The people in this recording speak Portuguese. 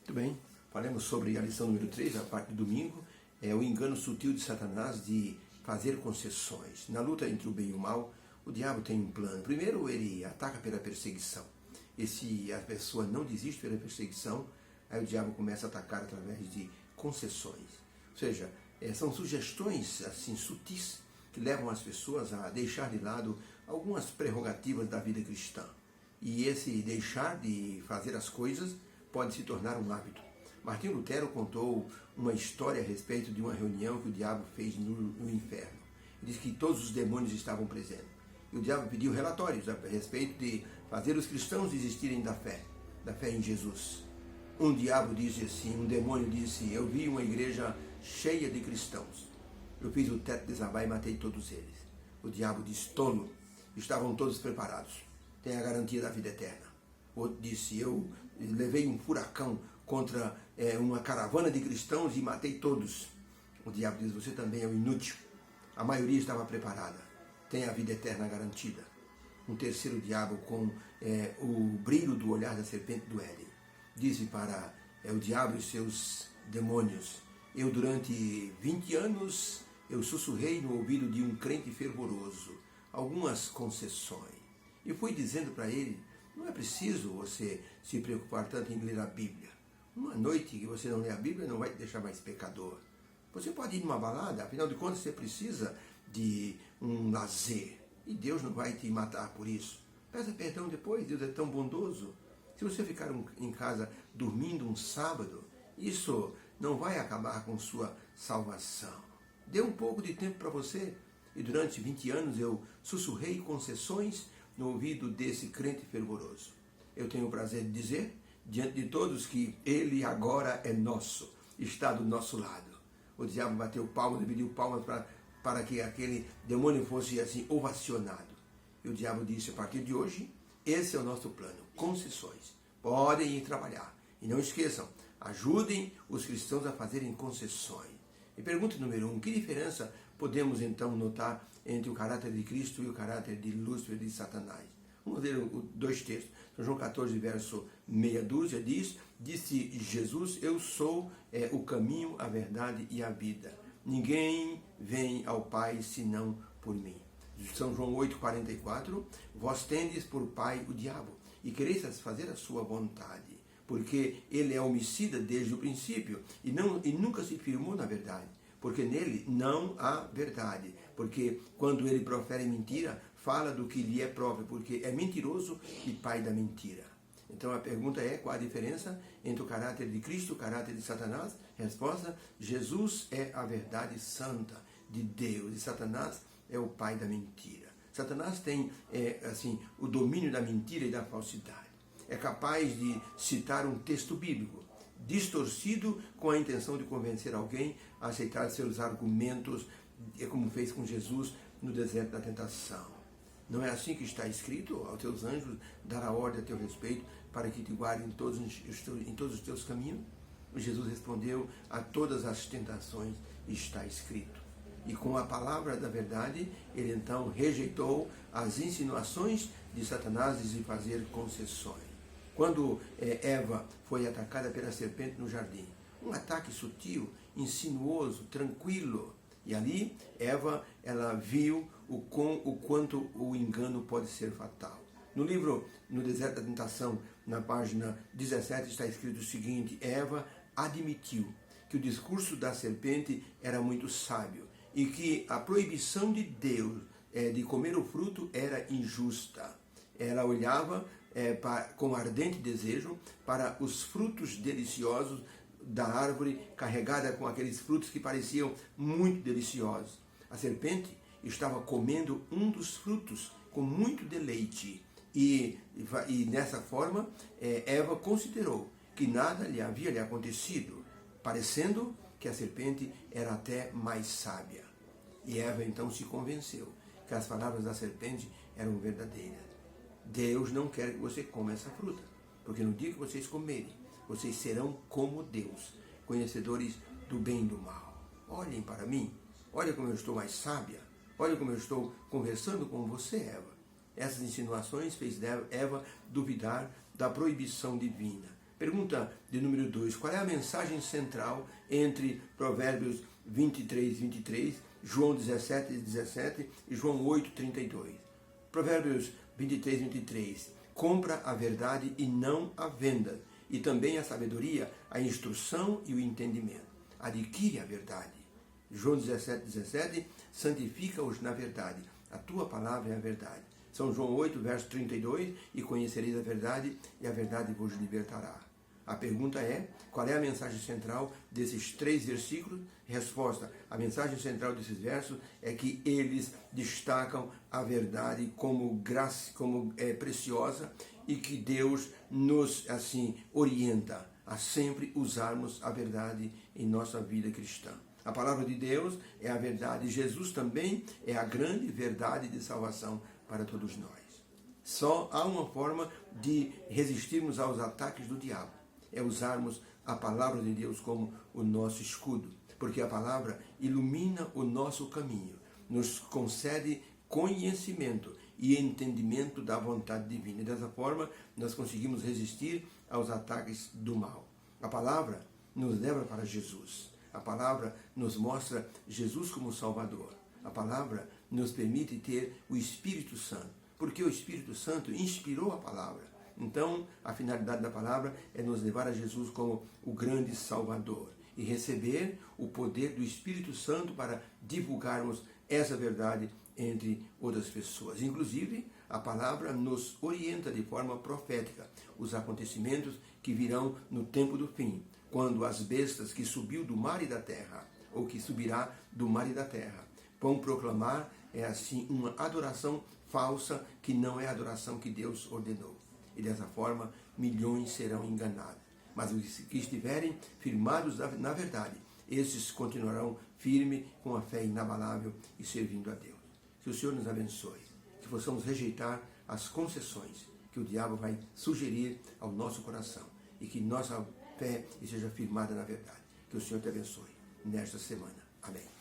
Muito bem, falamos sobre a lição número 3, a parte do domingo, é o engano sutil de Satanás de fazer concessões. Na luta entre o bem e o mal, o diabo tem um plano. Primeiro, ele ataca pela perseguição. E se a pessoa não desiste pela perseguição, aí o diabo começa a atacar através de concessões. Ou seja, são sugestões assim sutis que levam as pessoas a deixar de lado algumas prerrogativas da vida cristã. E esse deixar de fazer as coisas pode se tornar um hábito. Martinho Lutero contou uma história a respeito de uma reunião que o diabo fez no inferno. Ele diz que todos os demônios estavam presentes. E o diabo pediu relatórios a respeito de fazer os cristãos desistirem da fé em Jesus. Um demônio disse, eu vi uma igreja cheia de cristãos. Eu fiz o teto desabar e matei todos eles. O diabo disse, tolo, estavam todos preparados. Tem a garantia da vida eterna. Outro disse, eu levei um furacão contra uma caravana de cristãos e matei todos. O diabo diz, você também é um inútil. A maioria estava preparada. Tem a vida eterna garantida. Um terceiro diabo, com o brilho do olhar da serpente do Éden, disse para o diabo e seus demônios, eu durante 20 anos, eu sussurrei no ouvido de um crente fervoroso algumas concessões. E fui dizendo para ele, não é preciso você se preocupar tanto em ler a Bíblia. Uma noite que você não lê a Bíblia não vai te deixar mais pecador. Você pode ir numa balada, afinal de contas você precisa de um lazer. E Deus não vai te matar por isso. Peça perdão depois, Deus é tão bondoso. Se você ficar em casa dormindo um sábado, isso não vai acabar com sua salvação. Dê um pouco de tempo para você. E durante 20 anos eu sussurrei concessões no ouvido desse crente fervoroso. Eu tenho o prazer de dizer, diante de todos, que ele agora é nosso, está do nosso lado. O diabo bateu palmas, pediu palmas para que aquele demônio fosse assim ovacionado. E o diabo disse, a partir de hoje, esse é o nosso plano, concessões. Podem ir trabalhar. E não esqueçam, ajudem os cristãos a fazerem concessões. E pergunta número 1, que diferença podemos então notar entre o caráter de Cristo e o caráter de Lúcifer e de Satanás? Vamos ler dois textos. São João 14, verso meia dúzia, diz, disse Jesus, eu sou o caminho, a verdade e a vida. Ninguém vem ao Pai senão por mim. São João 8, 44, vós tendes por pai o diabo, e quereis fazer a sua vontade, porque ele é homicida desde o princípio, e nunca se firmou na verdade, porque nele não há verdade, porque quando ele profere mentira, fala do que lhe é próprio, porque é mentiroso e pai da mentira. Então a pergunta é, qual a diferença entre o caráter de Cristo e o caráter de Satanás? Resposta, Jesus é a verdade santa de Deus, e Satanás é o pai da mentira. Satanás tem o domínio da mentira e da falsidade. É capaz de citar um texto bíblico, distorcido com a intenção de convencer alguém a aceitar seus argumentos, como fez com Jesus no deserto da tentação. Não é assim que está escrito? Aos teus anjos dará ordem a teu respeito para que te guardem em todos os teus caminhos? Jesus respondeu, a todas as tentações está escrito. E com a palavra da verdade, ele então rejeitou as insinuações de Satanás de fazer concessões. Quando Eva foi atacada pela serpente no jardim, um ataque sutil, insinuoso, tranquilo. E ali, Eva, ela viu o quanto o engano pode ser fatal. No livro No Deserto da Tentação, na página 17, está escrito o seguinte, Eva admitiu que o discurso da serpente era muito sábio e que a proibição de Deus de comer o fruto era injusta. Ela olhava com ardente desejo para os frutos deliciosos da árvore, carregada com aqueles frutos que pareciam muito deliciosos. A serpente estava comendo um dos frutos com muito deleite e nessa forma Eva considerou que nada lhe havia acontecido, parecendo que a serpente era até mais sábia. E Eva então se convenceu que as palavras da serpente eram verdadeiras. Deus não quer que você coma essa fruta, porque no dia que vocês comerem, vocês serão como Deus, conhecedores do bem e do mal. Olhem para mim, olha como eu estou mais sábia, olha como eu estou conversando com você, Eva. Essas insinuações fez Eva duvidar da proibição divina. Pergunta de número 2. Qual é a mensagem central entre Provérbios 23, 23, João 17, 17 e João 8, 32? Provérbios 23, 23. Compra a verdade e não a venda, e também a sabedoria, a instrução e o entendimento. Adquire a verdade. João 17, 17. Santifica-os na verdade. A tua palavra é a verdade. São João 8, verso 32. E conhecereis a verdade, e a verdade vos libertará. A pergunta é, qual é a mensagem central desses 3 versículos? Resposta, a mensagem central desses versos é que eles destacam a verdade como graça, como preciosa, e que Deus nos assim orienta a sempre usarmos a verdade em nossa vida cristã. A palavra de Deus é a verdade. Jesus também é a grande verdade de salvação para todos nós. Só há uma forma de resistirmos aos ataques do diabo. É usarmos a palavra de Deus como o nosso escudo, porque a palavra ilumina o nosso caminho, nos concede conhecimento e entendimento da vontade divina. E dessa forma, nós conseguimos resistir aos ataques do mal. A palavra nos leva para Jesus. A palavra nos mostra Jesus como Salvador. A palavra nos permite ter o Espírito Santo, porque o Espírito Santo inspirou a palavra. Então, a finalidade da palavra é nos levar a Jesus como o grande Salvador e receber o poder do Espírito Santo para divulgarmos essa verdade entre outras pessoas. Inclusive, a palavra nos orienta de forma profética os acontecimentos que virão no tempo do fim, quando as bestas que subiu do mar e da terra, ou que subirá do mar e da terra, vão proclamar, assim, uma adoração falsa que não é a adoração que Deus ordenou. E dessa forma, milhões serão enganados. Mas os que estiverem firmados na verdade, esses continuarão firmes com a fé inabalável e servindo a Deus. Que o Senhor nos abençoe, que possamos rejeitar as concessões que o diabo vai sugerir ao nosso coração e que nossa fé esteja firmada na verdade. Que o Senhor te abençoe nesta semana. Amém.